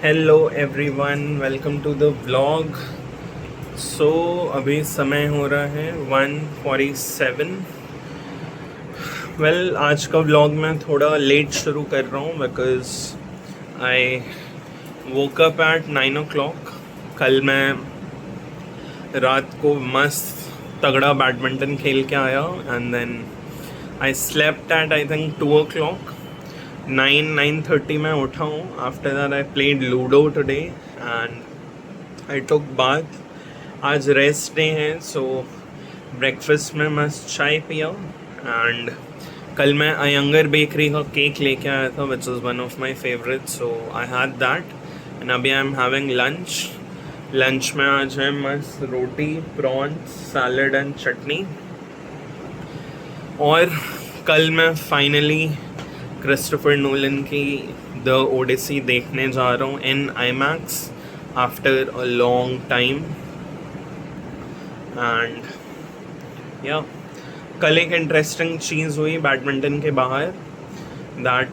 Hello everyone, welcome to the vlog. So अभी समय हो रहा है 1:47। आज का व्लॉग मैं थोड़ा लेट शुरू कर रहा हूँ because I woke up at 9 o'clock। कल मैं रात को मस्त तगड़ा बैडमिंटन खेल के आया and then I slept at I think 2 o'clock। 9:30 में उठा हूँ। After that I played ludo today and I took bath. आज रेस्ट डे है सो ब्रेकफास्ट में मस्त चाय पिया एंड कल मैं अयंगर बेकरी का केक लेके आया था which is one of my favourite, so I had that and अभी आई एम हैविंग लंच में आज है मस्त रोटी, प्रॉन्स, सैलड एंड चटनी। और कल मैं फाइनली क्रिस्टोफर नोलन की द ओडिसी देखने जा रहा हूँ in IMAX after a long time and या कल एक इंटरेस्टिंग चीज़ हुई बैडमिंटन के बाहर, that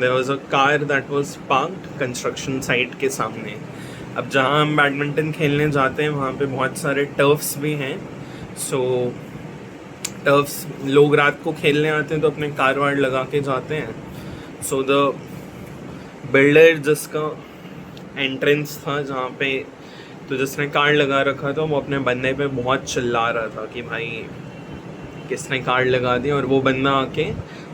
there was a car that was parked construction site के सामने। अब जहाँ हम बैडमिंटन खेलने जाते हैं वहाँ पे बहुत सारे टर्फ्स भी हैं, सो टर्फ्स लोग रात को खेलने आते हैं तो अपने कार वार लगा के जाते हैं। सो द बिल्डर जिसका एंट्रेंस था जहाँ पे तो जिसने कार लगा रखा था वो अपने बंदे पे बहुत चिल्ला रहा था कि भाई किसने कार लगा दी, और वो बंदा आके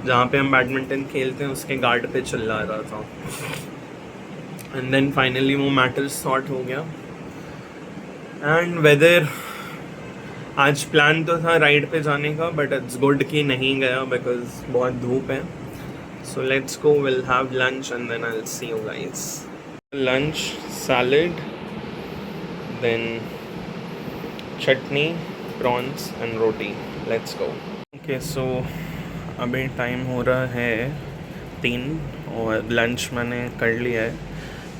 जहाँ पे हम बैडमिंटन खेलते हैं उसके गार्ड पे चिल्ला रहा था एंड देन फाइनली वो मैटर सॉर्ट हो गया। एंड वेदर आज प्लान तो था राइड पे जाने का बट इट्स गुड कि नहीं गया बिकॉज बहुत धूप है। So let's go, will have lunch and then I will see you guys. Lunch, salad, then chutney, prawns and roti. Let's go. Okay, so अभी टाइम हो रहा है 3 और लंच मैंने कर लिया है।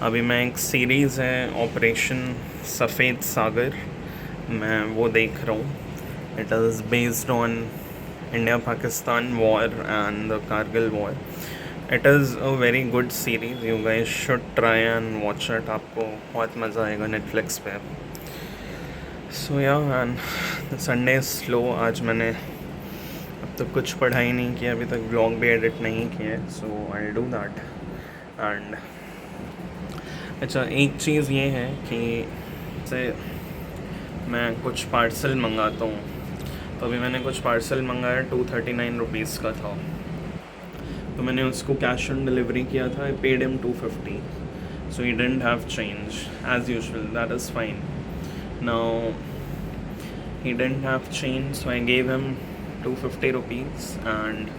अभी मैं एक सीरीज़ है ऑपरेशन सफ़ेद सागर, मैं वो देख रहा हूँ। It is based on India Pakistan war and the Kargil war. It is a very good series, you guys should try and watch it, आपको बहुत मज़ा आएगा नेटफ्लिक्स पे। सो या एंड संडे स्लो। आज मैंने अब तक कुछ पढ़ाई नहीं किया, अभी तक ब्लॉग भी एडिट नहीं किया, सो आई डू दैट। एंड अच्छा, एक चीज़ ये है कि से मैं कुछ पार्सल मंगाता हूँ, तो अभी मैंने कुछ पार्सल मंगाया 239 रुपीज़ का था, तो मैंने उसको कैश ऑन डिलीवरी किया था। I paid him 250, so he didn't have change as usual, that is fine. Now he didn't have change, so I gave him 250 rupees and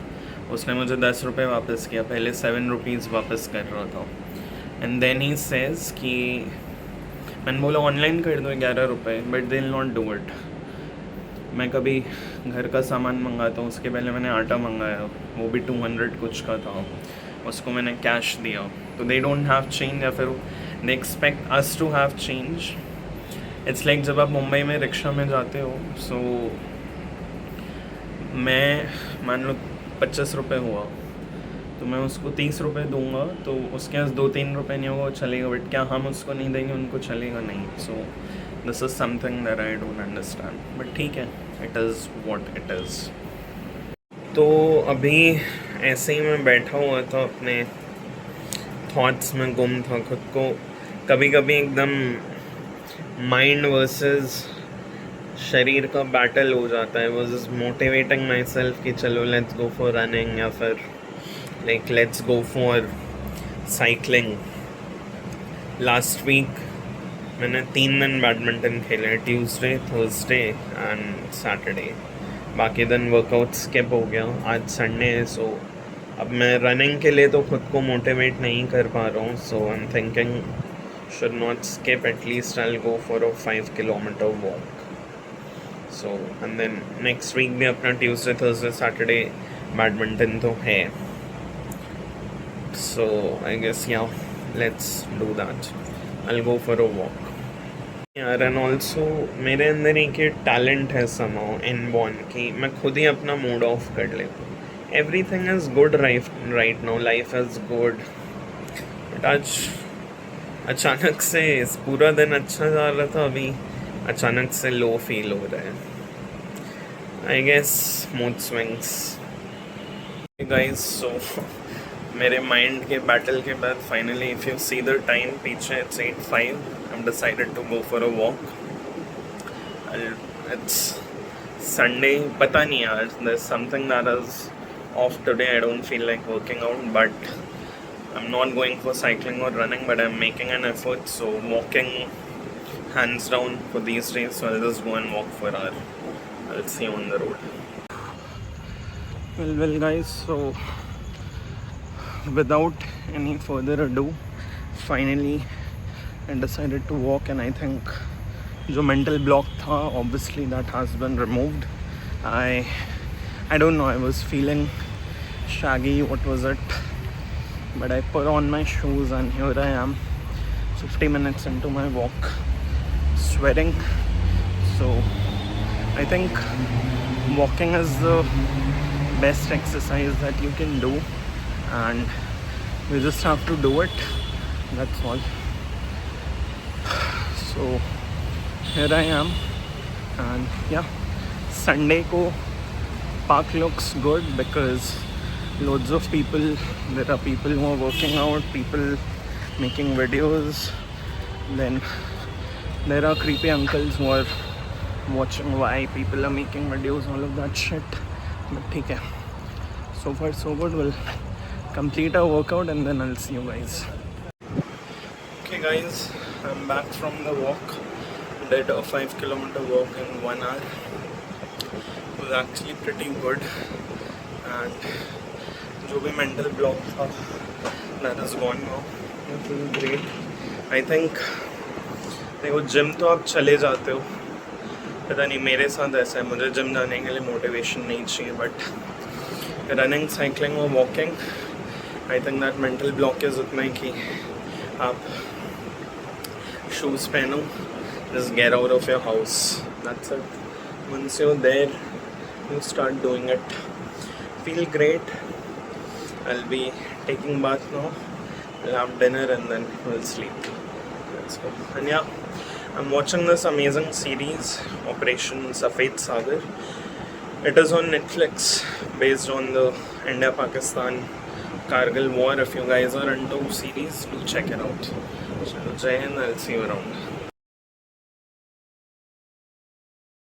उसने मुझे 10 रुपये वापस किया। पहले 7 रुपीज़ वापस कर रहा था एंड देन ही सेज़ कि मैंने बोला ऑनलाइन कर दो 11 रुपये, but they will not do it. मैं कभी घर का सामान मंगाता हूँ, उसके पहले मैंने आटा मंगाया, वो भी 200 कुछ का था, उसको मैंने कैश दिया, तो दे डोंट हैव चेंज या फिर they expect us to have change. It's like जब आप मुंबई में रिक्शा में जाते हो, सो मैं मान लो 25 रुपये हुआ तो मैं उसको 30 रुपये दूंगा, तो उसके पास 2-3 रुपये नहीं होगा, वो चलेगा, बट क्या हम उसको नहीं देंगे, उनको चलेगा नहीं। So this is something that I don't understand, but ठीक है, it is what it is. तो अभी ऐसे ही मैं बैठा हुआ था, अपने थॉट्स में गुम था खुद को। कभी कभी एकदम माइंड वर्सेस शरीर का बैटल हो जाता है। Was just motivating myself कि चलो लेट्स गो फॉर रनिंग या फिर like let's go for cycling. Last week मैंने 3 दिन बैडमिंटन खेले, ट्यूसडे, थर्सडे एंड सैटरडे। बाकी दिन वर्कआउट स्किप हो गया। आज संडे है, सो अब मैं रनिंग के लिए तो खुद को मोटिवेट नहीं कर पा रहा हूँ, so I am thinking should not skip, at least I'll go for a 5 kilometer walk. So and then next week भी अपना Tuesday, Thursday, Saturday बैडमिंटन तो है, so I guess yeah, let's do that. I'll go for a walk. यार and also मेरे अंदर एक ये talent है somehow inborn कि मैं खुद ही अपना मूड ऑफ कर लेता हूँ। Everything is good right now, life is good, but आज अचानक से पूरा दिन अच्छा जा रहा था, अभी अचानक से लो फील हो रहा है. I guess mood swings. Guys, so मेरे माइंड के बैटल के बाद finally if you see the time पीछे it's 8:05. I am decided to go for a walk. It's Sunday. पता नहीं यार, there is something that is off today. I don't feel like working out, but I'm not going for cycling or running, but I'm making an effort. So walking, hands down for these days. So I'll just go and walk for an hour. I'll see you on the road. Well, guys. So without any further ado, finally I decided to walk, and I think जो mental block था, obviously that has been removed. I don't know. I was feeling shaggy. What was it? But I put on my shoes and here I am 50 minutes into my walk, sweating. So I think walking is the best exercise that you can do, and you just have to do it. That's all. So here I am, and yeah, Sunday ko park looks good because loads of people, there are people who are working out, people making videos, then there are creepy uncles who are watching why people are making videos, all of that shit. But ठीक है, so far so good. We'll complete our workout and then I'll see you guys. Okay guys, I'm back from the walk. Did a 5-kilometer walk in 1 hour. It was actually pretty good, and जो भी mental block था that is gone now. I feel great. I think देखो, gym तो आप चले जाते हो, पता नहीं मेरे साथ ऐसा है, मुझे जिम जाने के लिए मोटिवेशन नहीं चाहिए, बट रनिंग, साइकिलिंग और walking, I think that mental block is उतना ही कि आप शूज़ पहनो, just get out of your house, that's it. Once you are there you start doing it. Feel great. I'll be taking bath now. I'll have dinner and then we'll sleep. Let's go. And yeah, I'm watching this amazing series, Operation Safed Sagar. It is on Netflix, based on the India-Pakistan Kargil war. If you guys are into series, do check it out. So Jai Hind, I'll see you around.